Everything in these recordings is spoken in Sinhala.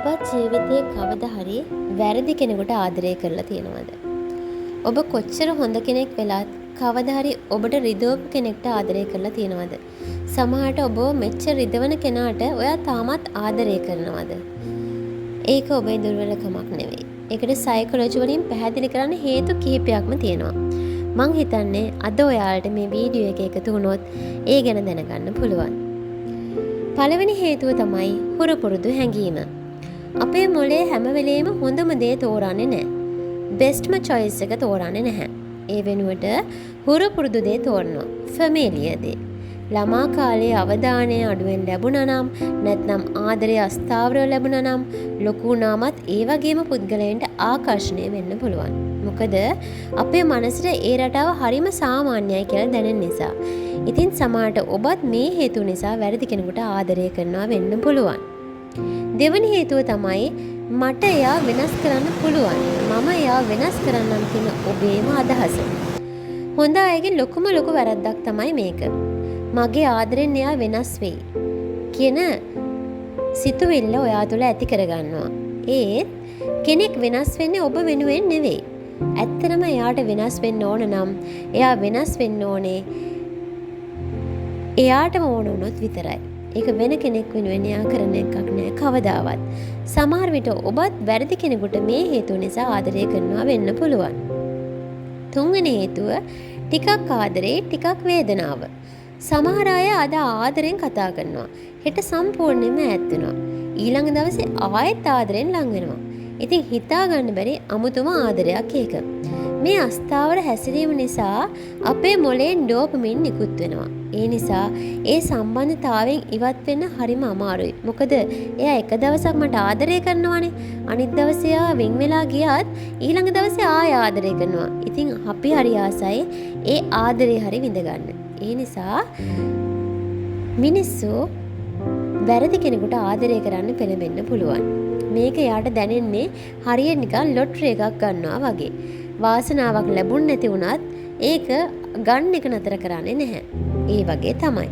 ඔබත් ජීවිතයේ කවදා හරි වැරදි කෙනෙකුට ආදරය කරලා තියෙනවද? ඔබ කොච්චර හොඳ කෙනෙක් වෙලත් කවදා හරි ඔබට රිදවපු කෙනෙක්ට ආදරය කරලා තියෙනවද? සමහරට ඔබව මෙච්චර රිදවන කෙනාට ඔයා තාමත් ආදරය කරනවද? ඒක ඔබේ දුර්වලකමක් නෙවෙයි. ඒකට සයිකොලොජි වලින් පැහැදිලි කරන්න හේතු කිහිපයක්ම තියෙනවා. මං හිතන්නේ අද ඔයාලට මේ වීඩියෝ එක එකතු වුණොත් ඒ ගැන දැනගන්න පුළුවන්. පළවෙනි හේතුව තමයි හුරු පුරුදු හැඟීම. අපේ මොලේ හැම වෙලේම හොඳම දේ තෝරන්නේ නැහැ. බෙස්ට්ම choice එක තෝරන්නේ නැහැ. ඒ වෙනුවට හුරු පුරුදු දේ තෝරනවා. ෆැමිලියර් දේ. ළමා කාලයේ අවධානය අඩුවෙන් ලැබුණා නම් නැත්නම් ආදරය අස්ථාවරව ලැබුණා නම් ලොකු වුණාමත් ඒ වගේම පුද්ගලයන්ට ආකර්ෂණය වෙන්න පුළුවන්. මොකද අපේ මනසට ඒ රටාව හරිම සාමාන්‍යයි කියලා දැනෙන නිසා. ඉතින් සමහරට ඔබත් මේ හේතු නිසා වැරදි කෙනෙකුට ආදරය කරනවා වෙන්න පුළුවන්. දෙවැනි හේතුව තමයි මට එයා වෙනස් කරන්න පුළුවන්. මම එයා වෙනස් කරන්නම් කියන ඔබේම අදහස. හොඳ අයගේ ලොකුම වැරද්දක් තමයි මේක. මගේ ආදරෙන් එයා වෙනස් වෙයි කියන සිතුවිල්ල ඔයා තුළ ඇති කරගන්නවා. ඒත් කෙනෙක් වෙනස් වෙන්නේ ඔබ වෙනුවෙන් නෙවෙයි. ඇත්තටම එයාට වෙනස් වෙන්න ඕන නම් එයා වෙනස් වෙන්න ඕනේ එයාටම ඕන වුණොත් විතරයි. ඒක වෙන කෙනෙක් වෙනුවෙන් එයා කරන එකක් නෑ කවදාවත්. සමහර විට ඔබත් වැරදි කෙනෙකුට මේ හේතුව නිසා ආදරය කරනවා වෙන්න පුළුවන්. තුන්වෙනි හේතුව ටිකක් ආදරේ ටිකක් වේදනාව. සමහර අය අද ආදරෙන් කතා කරනවා. හෙට සම්පූර්ණයෙන්ම ඈත් වෙනවා. ඊළඟ දවසේ ආයෙත් ආදරෙන් ලං වෙනවා. ඉතින් හිතා ගන්න බැරි අමුතුම ආදරයක් ඒක. මේ අස්ථාවර හැසිරීම නිසා අපේ මොලේ ඩෝපමින් නිකුත් වෙනවා. ඒ නිසා ඒ සම්බන්ධතාවයෙන් ඉවත් වෙන්න හරිම අමාරුයි. මොකද එයා එක දවසක් මට ආදරය කරනවානේ. අනිත් දවසේ එයා වෙන් වෙලා ගියත් ඊළඟ දවසේ ආයෙ ආදරය කරනවා. ඉතින් අපි හරි ආසයි ඒ ආදරේ හරි විඳ ගන්න. ඒ නිසා මිනිස්සු වැරදි කෙනෙකුට ආදරය කරන්න පෙළඹෙන්න පුළුවන්. මේක යාට දැනෙන්නේ හරියට නිකන් ලොටරි එකක් ගන්නවා වගේ. වාසනාවක් ලැබුණ නැති වුණත් ඒක ගන්න එක නතර කරන්නේ නැහැ. ඒ වගේ තමයි.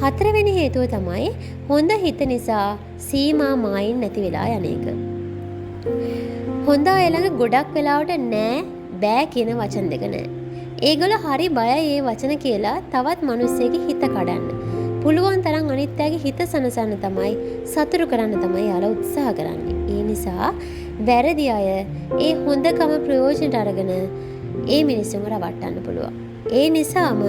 හතරවෙනි හේතුව තමයි හොඳ හිත නිසා සීමා මායින් නැති වෙලා යන එක. හොඳ අය ළඟ ගොඩක් වෙලාවට නෑ බෑ කියන වචන දෙක නෑ. ඒගොල්ලෝ හරි බයයි ඒ වචන කියලා තවත් මිනිස්සෙගේ හිත කඩන්න. පුළුවන් තරම් අනිත් අයගේ හිත සනසන්න තමයි සතුටු කරන්න තමයි යාලා උත්සාහ කරන්නේ. ඒ නිසා වැරදි අය ඒ හොඳකම ප්‍රයෝජනට අරගෙන ඒ මිනිස්සුන්ව රවට්ටන්න පුළුවන්. ඒ නිසාම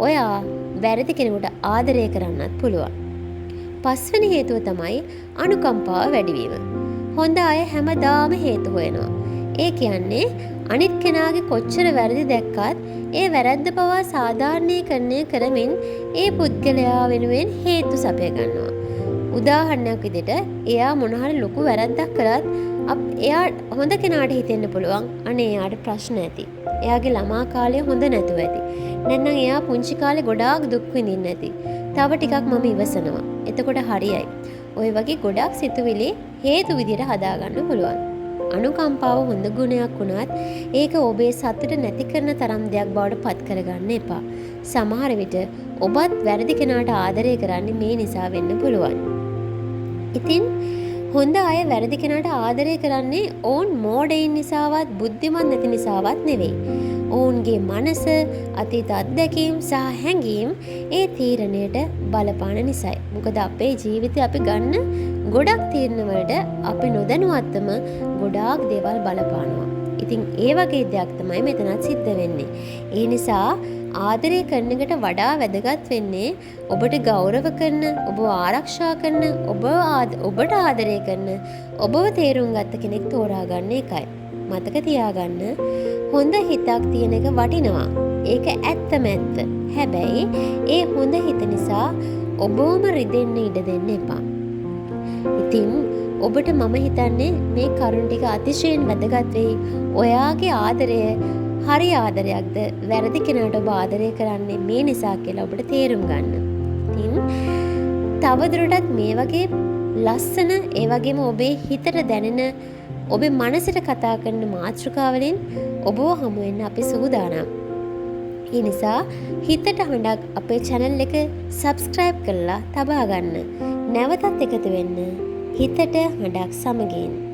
ඔයා වැරදි කෙනෙකුට ආදරය කරන්නත් පුළුවන්. පස්වෙනි හේතුව තමයි අනුකම්පාව වැඩිවීම. හොඳ අය හැමදාම හේතු හොයනවා. ඒ කියන්නේ අනිත් කෙනාගේ කොච්චර වැරදි දැක්කත් ඒ වැරද්ද පවා සාධාරණීකරණය කරමින් ඒ පුද්ගලයා වෙනුවෙන් හේතු සපය ගන්නවා. උදාහරණයක් විදිහට එයා මොන හරි ලොකු වැරද්දක් කරත් එයා හොඳ කෙනාට හිතෙන්න පුළුවන් අනේ එයාට ප්‍රශ්න ඇති. එයාගේ ළමා කාලය හොඳ නැතුව ඇති. නැත්නම් එයා පුංචි කාලේ ගොඩාක් දුක් විඳින්න ඇති. තව ටිකක් මම ඉවසනවා. එතකොට හරියයි. ওই වගේ ගොඩක් සිතුවිලි හේතු විදිහට හදාගන්න පුළුවන්. අනුකම්පාව හොඳ ගුණයක් වුණත් ඒක ඔබේ සතුට නැති කරන තරම් දෙයක් බවට පත් කරගන්න එපා. සමහර විට ඔබත් වැරදි කෙනාට ආදරය කරන්නේ මේ නිසා වෙන්න පුළුවන්. ඉතින් හොඳ අය වැරදි කෙනාට ආදරය කරන්නේ ඔවුන් මෝඩයින් නිසාවත් බුද්ධිමත් නැති නිසාවත් නෙවෙයි. ඔවුන්ගේ මනස, අතීත අත්දැකීම් සහ හැඟීම් ඒ තීරණයට බලපාන නිසායි. මොකද අපේ ජීවිතේ අපි ගන්න ගොඩක් තීරණ වලට අපි නොදැනුවත්වම ගොඩාක් දේවල් බලපානවා. ඉතින් ඒ වගේ දෙයක් තමයි මෙතනත් සිද්ධ වෙන්නේ. ඒ නිසා ආදරය කරන එකට වඩා වැදගත් වෙන්නේ ඔබට ගෞරව කරන, ඔබව ආරක්ෂා කරන, ඔබට ආදරය කරන, ඔබව තේරුම් ගත්ත කෙනෙක් තෝරා ගන්න එකයි. මතක තියාගන්න හොඳ හිතක් තියෙන එක වටිනවා. ඒක ඇත්තම ඇත්ත. හැබැයි ඒ හොඳ හිත නිසා ඔබවම රිදෙන්න ඉඩ දෙන්න එපා. ඉතින් ඔබට මම හිතන්නේ මේ කරුණ ටික අතිශයින් වැදගත් වෙයි. ඔයාගේ ආදරය හරි ආදරයක්ද වැරදි කෙනාට ඔබ ආදරය කරන්නේ මේ නිසා කියලා ඔබට තේරුම් ගන්න. ඉතින් තවදුරටත් මේ වගේ ලස්සන ඒ වගේම ඔබේ හිතට දැනෙන ඔබේ මනසට කතා කරන මාතෘකාවලින් ඔබව හමු වෙන්න අපි සූදානම්. ඒ නිසා හිතට හඬක් අපේ channel එක subscribe කරලා තබා ගන්න. නැවතත් එකතු වෙන්න. හිතට හඬක් සමගින්